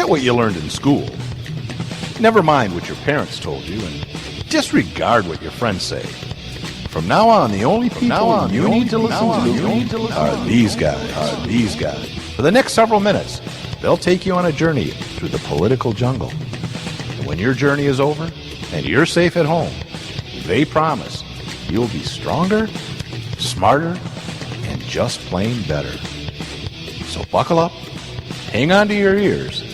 Forget what you learned in school. Never mind what your parents told you, and disregard what your friends say. From now on, the only people you need to listen to are these guys. For the next several minutes, they'll take you on a journey through the political jungle. And when your journey is over and you're safe at home, they promise you'll be stronger, smarter, and just plain better. So buckle up, hang on to your ears,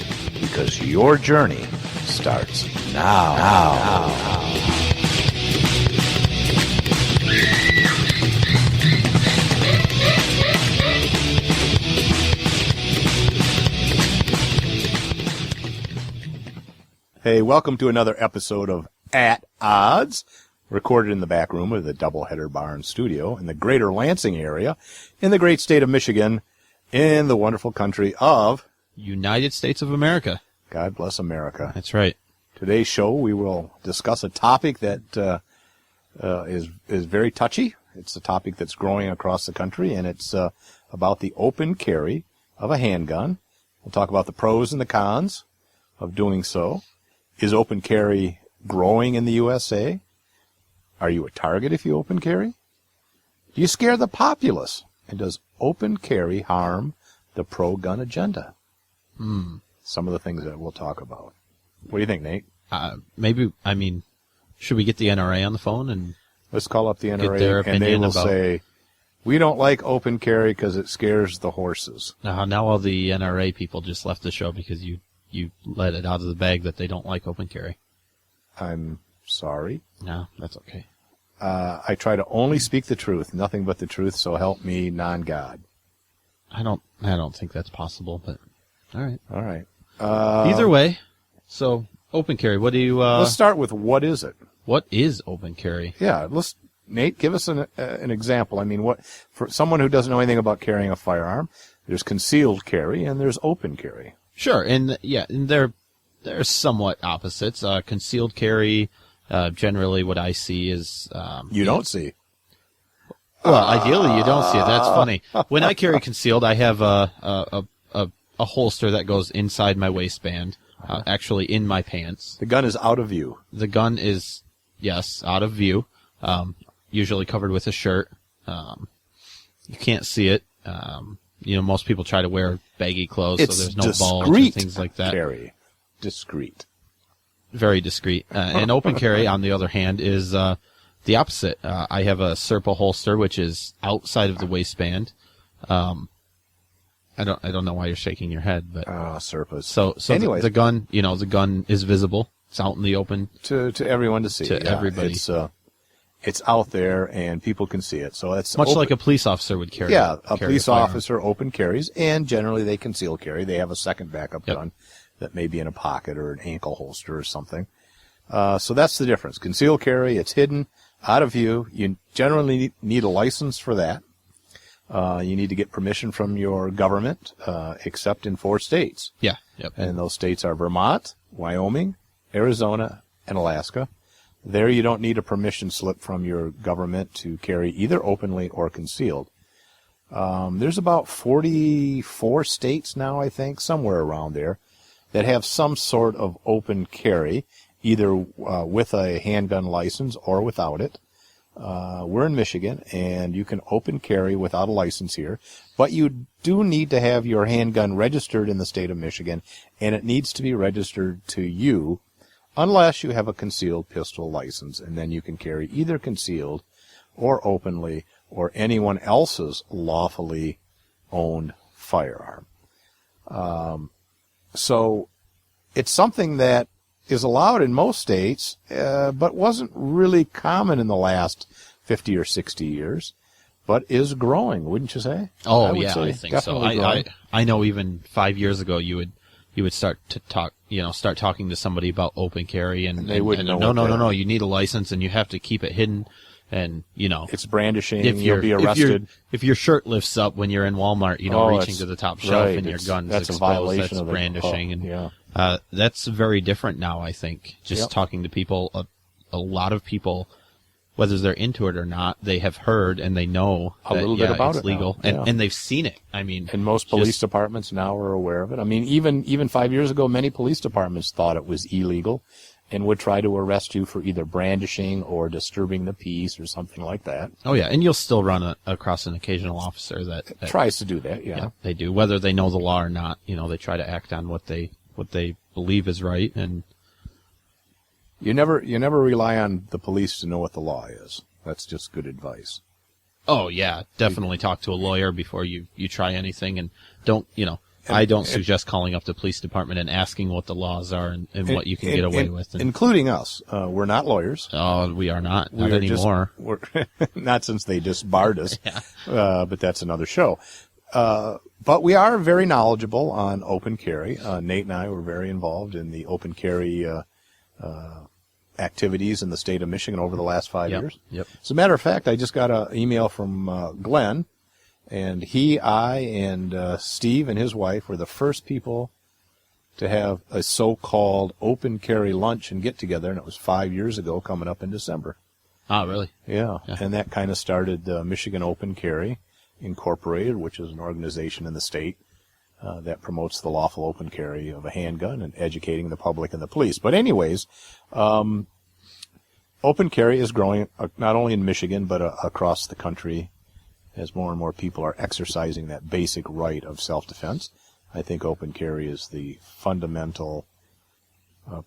because your journey starts now. Hey, welcome to another episode of At Odds, recorded in the back room of the Doubleheader Barn studio in the greater Lansing area, in the great state of Michigan, in the wonderful country of United States of America. God bless America. That's right. Today's show, we will discuss a topic that is very touchy. It's a topic that's growing across the country, and it's about the open carry of a handgun. We'll talk about the pros and the cons of doing so. Is open carry growing in the USA? Are you a target if you open carry? Do you scare the populace? And does open carry harm the pro-gun agenda? Some of the things that we'll talk about. What do you think, Nate? Should we get the NRA on the phone and let's call up the get their NRA, and they will about... say, we don't like open carry because it scares the horses. Now all the NRA people just left the show because you let it out of the bag that they don't like open carry. I'm sorry. No, that's okay. I try to only speak the truth, nothing but the truth, so help me, non-God. I don't think that's possible, but all right. Either Either way, so open carry. What do you? Let's start with what is it? What is open carry? Yeah, Nate, give us an example. I mean, what for someone who doesn't know anything about carrying a firearm? There's concealed carry and there's open carry. Sure, and they're somewhat opposites. Concealed carry, generally, what I see is you don't see. Well, ideally, you don't see it. That's funny. When I carry concealed, I have a holster that goes inside my waistband, actually in my pants. The gun is out of view. The gun is, yes, out of view, usually covered with a shirt. You can't see it. Most people try to wear baggy clothes, so there's no bulge and things like that. Carry. Discreet. Very discreet. And open carry, on the other hand, is the opposite. I have a Serpa holster, which is outside of the waistband. I don't know why you're shaking your head, but Serpas. So anyways, the gun, the gun is visible. It's out in the open to everyone to see. To everybody. It's out there and people can see it. So it's much like a police officer would carry. Yeah, a police officer open carries, and generally they conceal carry. They have a second backup gun that may be in a pocket or an ankle holster or something. So that's the difference. Concealed carry, it's hidden, out of view. You generally need a license for that. You need to get permission from your government, except in 4 states. Yeah. Yep. And those states are Vermont, Wyoming, Arizona, and Alaska. There you don't need a permission slip from your government to carry either openly or concealed. There's about 44 states now, I think, somewhere around there, that have some sort of open carry, either with a handgun license or without it. We're in Michigan, and you can open carry without a license here, but you do need to have your handgun registered in the state of Michigan, and it needs to be registered to you unless you have a concealed pistol license, and then you can carry either concealed or openly or anyone else's lawfully owned firearm. So it's something that is allowed in most states, but wasn't really common in the last 50 or 60 years, but is growing, wouldn't you say? Oh, I think so. I know even 5 years ago you would start to start talking to somebody about open carry, and they wouldn't know. No, you need a license and you have to keep it hidden, and it's brandishing. You'll be arrested if your shirt lifts up when you're in Walmart, reaching to the top shelf, and your gun's that's exposed. A violation that's of brandishing, that's very different now. I think talking to people, a lot of people whether they're into it or not, they have heard and they know A that, little bit about it's it legal, now. Yeah. and they've seen it. I mean, And most police departments now are aware of it. I mean, even 5 years ago, many police departments thought it was illegal and would try to arrest you for either brandishing or disturbing the peace or something like that. oh yeah, and you'll still run across an occasional officer that Tries to do that, yeah. yeah, they do, whether they know the law or not. They try to act on what they believe is right, and You never rely on the police to know what the law is. That's just good advice. oh yeah, definitely talk to a lawyer before you try anything, and don't I don't suggest calling up the police department and asking what the laws are and what you can get away with. Including us. We're not lawyers. Oh, we are not We are anymore. We're not since they disbarred us, Yeah. but that's another show. But we are very knowledgeable on open carry. Nate and I were very involved in the open carry activities in the state of Michigan over the last 5 Yep, years. yep. As a matter of fact, I just got an email from Glenn, and I, and Steve and his wife were the first people to have a so-called open carry lunch and get-together, and it was 5 years ago, coming up in December. Oh, really? Yeah, and that kind of started Michigan Open Carry Incorporated, which is an organization in the state that promotes the lawful open carry of a handgun and educating the public and the police. But anyways, open carry is growing not only in Michigan but across the country as more and more people are exercising that basic right of self-defense. I think open carry is the fundamental,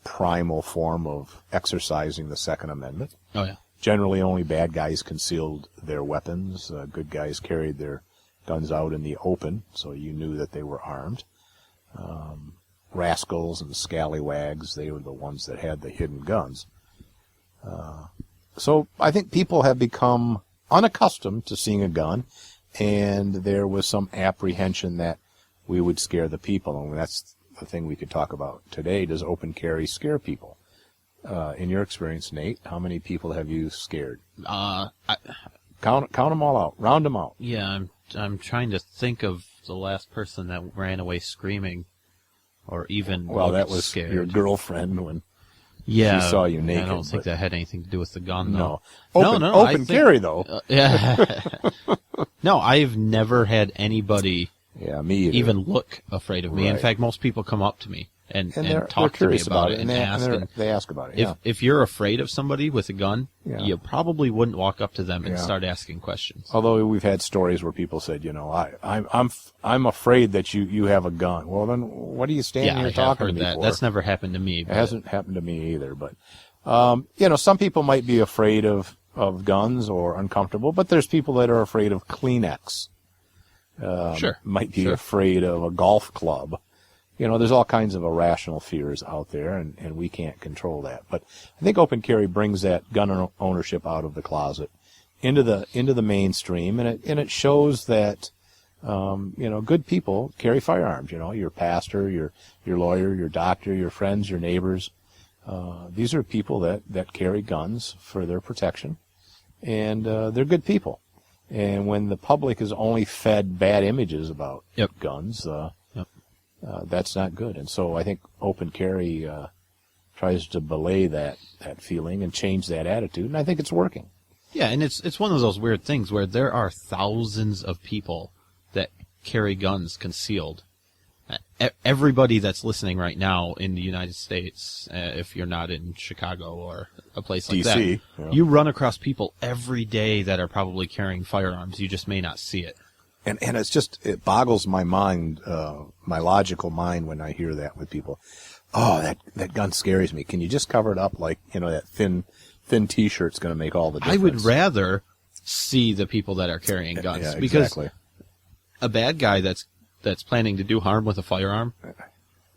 primal form of exercising the Second Amendment. Oh yeah. Generally, only bad guys concealed their weapons. Good guys carried their guns out in the open, so you knew that they were armed. Rascals and scallywags, they were the ones that had the hidden guns. So I think people have become unaccustomed to seeing a gun, and there was some apprehension that we would scare the people, and that's the thing we could talk about today. Does open carry scare people? In your experience, Nate, how many people have you scared? Count them all out. Round them out. Yeah, I'm trying to think of the last person that ran away screaming, or even Well, that was scared. your girlfriend when Yeah, she saw you naked. I don't think that had anything to do with the gun, No. though. Open, no, open I think- carry, though. Yeah. No, I've never had anybody Yeah, me either. even look afraid of me. In Right. fact, most people come up to me and they're talk to me curious about it and and ask. And they ask about it. Yeah. if you're afraid of somebody with a gun, Yeah. you probably wouldn't walk up to them and Yeah. start asking questions. Although we've had stories where people said, I'm afraid that you have a gun. Well, then what are you standing Yeah, here I have talking heard to me that. for? That's never happened to me. It But hasn't happened to me either, but some people might be afraid of guns or uncomfortable, but there's people that are afraid of Kleenex. Sure. Might be Sure. afraid of a golf club. There's all kinds of irrational fears out there, and we can't control that. But I think open carry brings that gun ownership out of the closet into the mainstream, and it shows that good people carry firearms. Your pastor, your lawyer, your doctor, your friends, your neighbors. These are people that carry guns for their protection, and they're good people. And when the public is only fed bad images about Yep. guns, that's not good. And so I think open carry tries to belay that feeling and change that attitude, and I think it's working. Yeah, and it's one of those weird things where there are thousands of people that carry guns concealed. Everybody that's listening right now in the United States, if you're not in Chicago or a place like that, DC, yeah. you run across people every day that are probably carrying firearms. You just may not see it. And it boggles my mind, my logical mind when I hear that with people. Oh, that gun scares me. Can you just cover it up like, that thin T-shirt's going to make all the difference? I would rather see the people that are carrying guns Yeah, because exactly. a bad guy that's planning to do harm with a firearm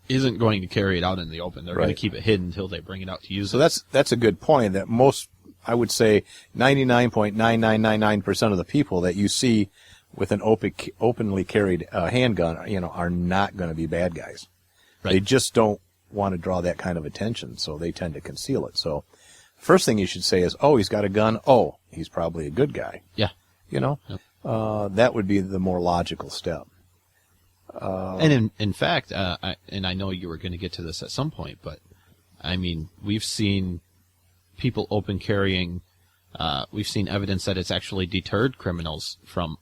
isn't going to carry it out in the open. They're going Right. to keep it hidden until they bring it out to use So it. that's a good point. That most, I would say, 99.9999% of the people that you see with an openly carried handgun, are not going to be bad guys. Right. They just don't want to draw that kind of attention, so they tend to conceal it. So, first thing you should say is, "Oh, he's got a gun. Oh, he's probably a good guy." Yeah. Yep. That would be the more logical step. And in fact, I know you were going to get to this at some point, but I mean, we've seen people open carrying We've seen evidence that it's actually deterred criminals from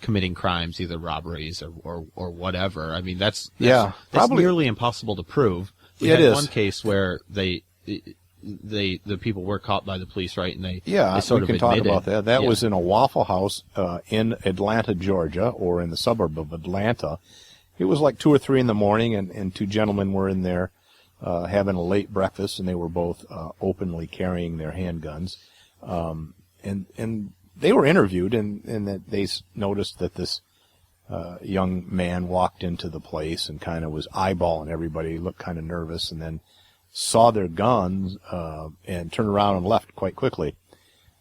committing crimes, either robberies or whatever. I mean, that's probably nearly impossible to prove. We had one case where the people were caught by the police, right? And they sort of we can talk admitted. about that. That was in a Waffle House in Atlanta, Georgia, or in the suburb of Atlanta. It was like 2 or 3 in the morning, and 2 gentlemen were in there having a late breakfast, and they were both openly carrying their handguns. And they were interviewed, and that they noticed that this young man walked into the place and kind of was eyeballing everybody. He looked kind of nervous, and then saw their guns and turned around and left quite quickly.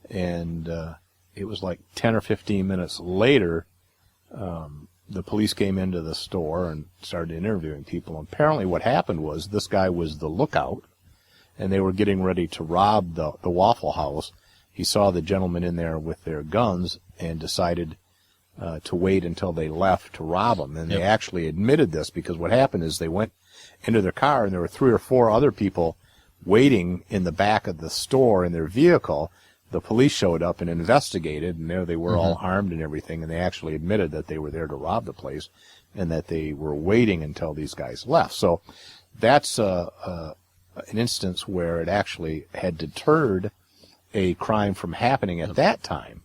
And it was like 10 or 15 minutes later, the police came into the store and started interviewing people. And apparently what happened was this guy was the lookout, and they were getting ready to rob the Waffle House. He saw the gentlemen in there with their guns and decided to wait until they left to rob them. And they actually admitted this, because what happened is they went into their car, and there were 3 or 4 other people waiting in the back of the store in their vehicle. The police showed up and investigated, and there they were all armed and everything, and they actually admitted that they were there to rob the place and that they were waiting until these guys left. So that's an instance where it actually had deterred a crime from happening at that time.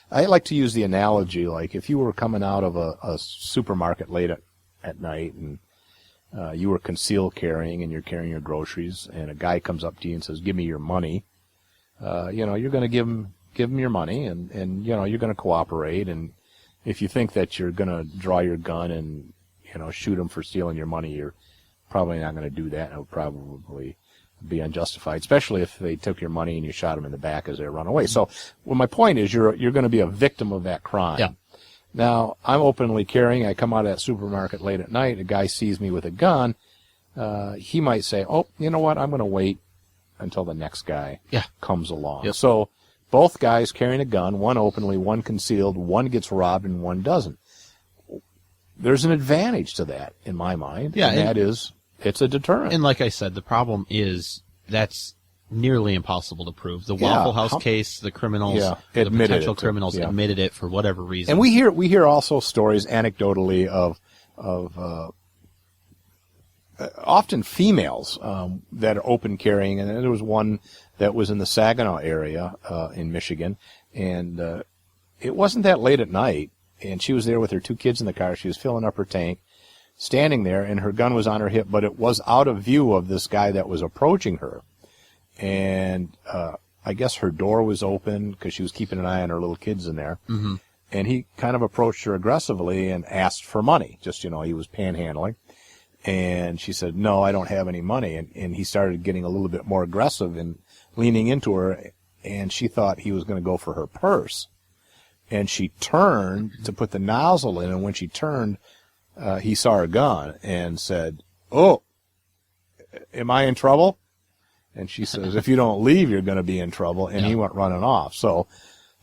I like to use the analogy, like if you were coming out of a supermarket late at night, and you were concealed carrying, and you're carrying your groceries, and a guy comes up to you and says, "Give me your money." You're going to give him your money, and you're going to cooperate. And if you think that you're going to draw your gun and shoot him for stealing your money, you're probably not going to do that. It would probably be unjustified, especially if they took your money and you shot them in the back as they run away. So, my point is, you're going to be a victim of that crime. Yeah. Now, I'm openly carrying. I come out of that supermarket late at night. A guy sees me with a gun. He might say, "Oh, you know what? I'm going to wait until the next guy comes along." Yep. So both guys carrying a gun, one openly, one concealed, one gets robbed and one doesn't. There's an advantage to that in my mind, and that is it's a deterrent. And like I said, the problem is that's nearly impossible to prove. The Waffle House case, the criminals, the potential criminals admitted it for whatever reason. And we hear also stories anecdotally of often females that are open carrying, and there was one that was in the Saginaw area in Michigan, and it wasn't that late at night, and she was there with her 2 kids in the car. She was filling up her tank, standing there, and her gun was on her hip, but it was out of view of this guy that was approaching her. And I guess her door was open because she was keeping an eye on her little kids in there. Mm-hmm. And he kind of approached her aggressively and asked for money. Just, he was panhandling. And she said, "No, I don't have any money." And he started getting a little bit more aggressive and leaning into her, and she thought he was going to go for her purse. And she turned to put the nozzle in, and when she turned, he saw her gun and said, "Oh, am I in trouble?" And she says, "If you don't leave, you're going to be in trouble." And he went running off. So,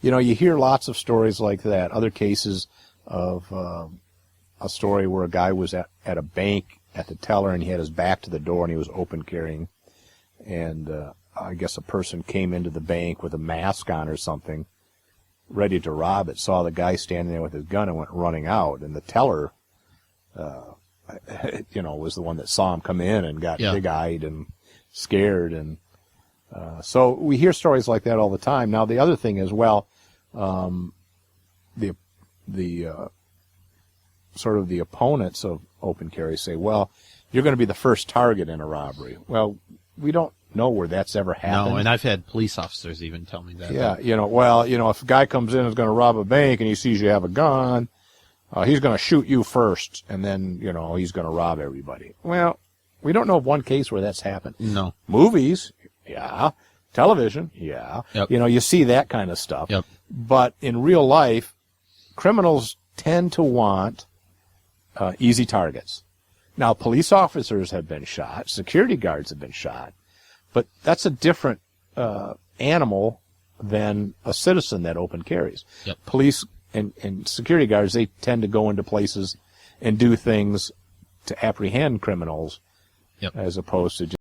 you hear lots of stories like that. Other cases of a story where a guy was at a bank at the teller, and he had his back to the door, and he was open carrying. And I guess a person came into the bank with a mask on or something, ready to rob it, saw the guy standing there with his gun and went running out. And the teller, was the one that saw him come in and got big-eyed and scared. And so we hear stories like that all the time. Now, the other thing is, the sort of the opponents of open carry say, "Well, you're going to be the first target in a robbery." Well, we don't know where that's ever happened. No, and I've had police officers even tell me that. Yeah, if a guy comes in and is going to rob a bank and he sees you have a gun, he's going to shoot you first, and then, he's going to rob everybody. Well, we don't know of one case where that's happened. No. Movies, yeah. Television, yeah. Yep. You see that kind of stuff. Yep. But in real life, criminals tend to want easy targets. Now, police officers have been shot, security guards have been shot, but that's a different animal than a citizen that open carries. Yep. Police and security guards, they tend to go into places and do things to apprehend criminals, as opposed to just